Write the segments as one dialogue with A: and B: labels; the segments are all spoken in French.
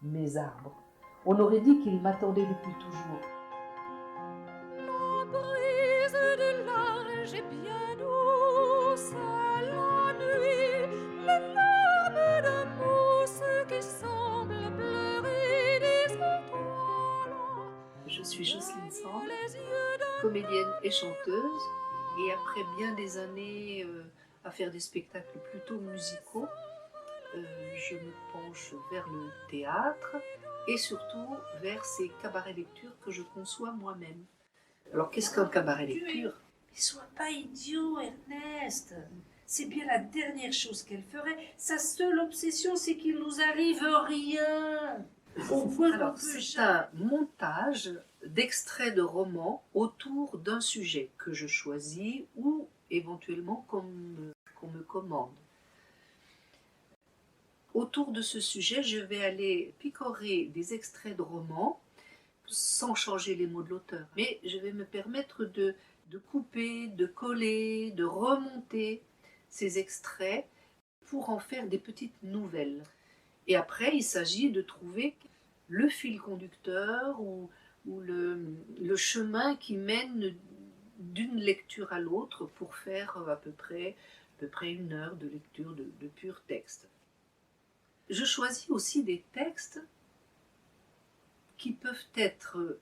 A: mes arbres. On aurait dit qu'ils m'attendaient depuis toujours.
B: La brise du large est bien douce la nuit, les larmes de mousse qui semblent pleurer des étoiles.
C: Je suis Jocelyne Sand, comédienne et chanteuse, et après bien des années à faire des spectacles plutôt musicaux, je me penche vers le théâtre et surtout vers ces cabarets lectures que je conçois moi-même. Alors qu'est-ce qu'un cabaret lecture ?
D: Mais sois pas idiot, Ernest. C'est bien la dernière chose qu'elle ferait. Sa seule obsession, c'est qu'il nous arrive rien. Au point qu'on
C: Alors
D: peut
C: c'est un montage d'extraits de romans autour d'un sujet que je choisis ou éventuellement qu'on me commande. Autour de ce sujet, je vais aller picorer des extraits de romans sans changer les mots de l'auteur. Mais je vais me permettre de couper, de coller, de remonter ces extraits pour en faire des petites nouvelles. Et après, il s'agit de trouver le fil conducteur ou le chemin qui mène d'une lecture à l'autre pour faire à peu près 1 heure de lecture de pur texte. Je choisis aussi des textes qui peuvent être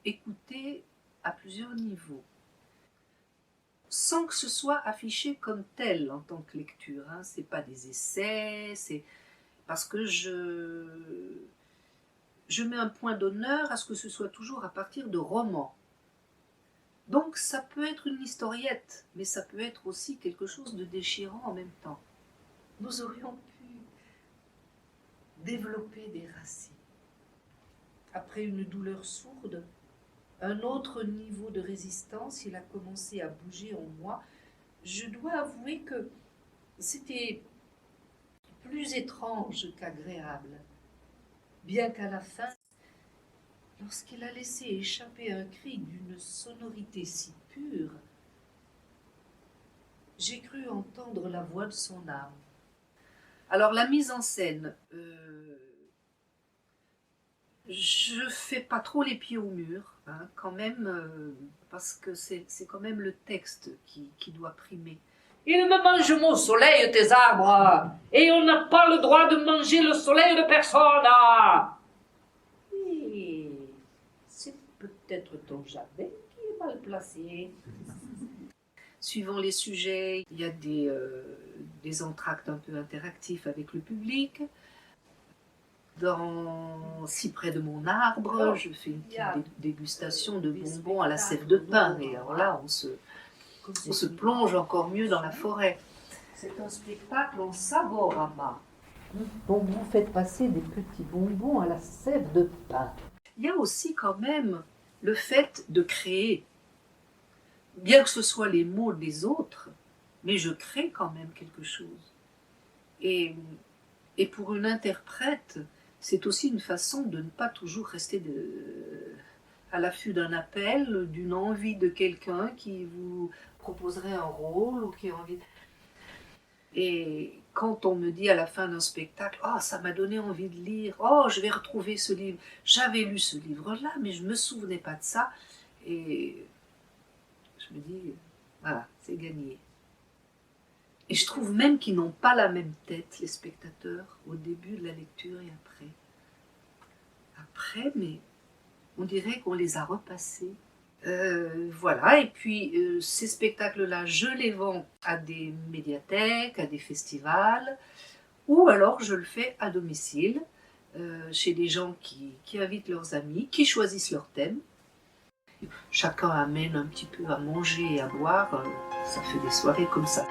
C: écoutés à plusieurs niveaux, sans que ce soit affiché comme tel en tant que lecture. Ce n'est pas des essais, c'est parce que je mets un point d'honneur à ce que ce soit toujours à partir de romans. Donc ça peut être une historiette, mais ça peut être aussi quelque chose de déchirant en même temps. Nous aurions pu développer des racines. Après une douleur sourde, un autre niveau de résistance, il a commencé à bouger en moi. Je dois avouer que c'était plus étrange qu'agréable. Bien qu'à la fin, lorsqu'il a laissé échapper un cri d'une sonorité si pure, j'ai cru entendre la voix de son âme. Alors la mise en scène, je fais pas trop les pieds au mur, quand même, parce que c'est quand même le texte qui doit primer.
D: Ils me mangent mon soleil, tes arbres, et on n'a pas le droit de manger le soleil de personne. Oui, c'est peut-être ton jardin qui est mal placé.
C: Suivant les sujets, il y a des entractes un peu interactifs avec le public. Dans Si près de mon arbre, je fais une petite dégustation de bonbons à la sève de pin. Et alors là, on se plonge encore mieux dans la forêt. C'est un spectacle en savorama.
A: Donc vous faites passer des petits bonbons à la sève de pin.
C: Il y a aussi quand même le fait de créer. Bien que ce soit les mots des autres, mais je crée quand même quelque chose. Et pour une interprète, c'est aussi une façon de ne pas toujours rester à l'affût d'un appel, d'une envie de quelqu'un qui vous proposerait un rôle ou qui a envie. Et quand on me dit à la fin d'un spectacle, « Oh, ça m'a donné envie de lire, oh, je vais retrouver ce livre. J'avais lu ce livre-là, mais je ne me souvenais pas de ça. » Et je me dis, voilà, c'est gagné. Et je trouve même qu'ils n'ont pas la même tête, les spectateurs, au début de la lecture et après. Après, mais on dirait qu'on les a repassés. Voilà, et puis ces spectacles-là, je les vends à des médiathèques, à des festivals, ou alors je le fais à domicile, chez des gens qui invitent leurs amis, qui choisissent leur thème. Chacun amène un petit peu à manger et à boire, ça fait des soirées comme ça.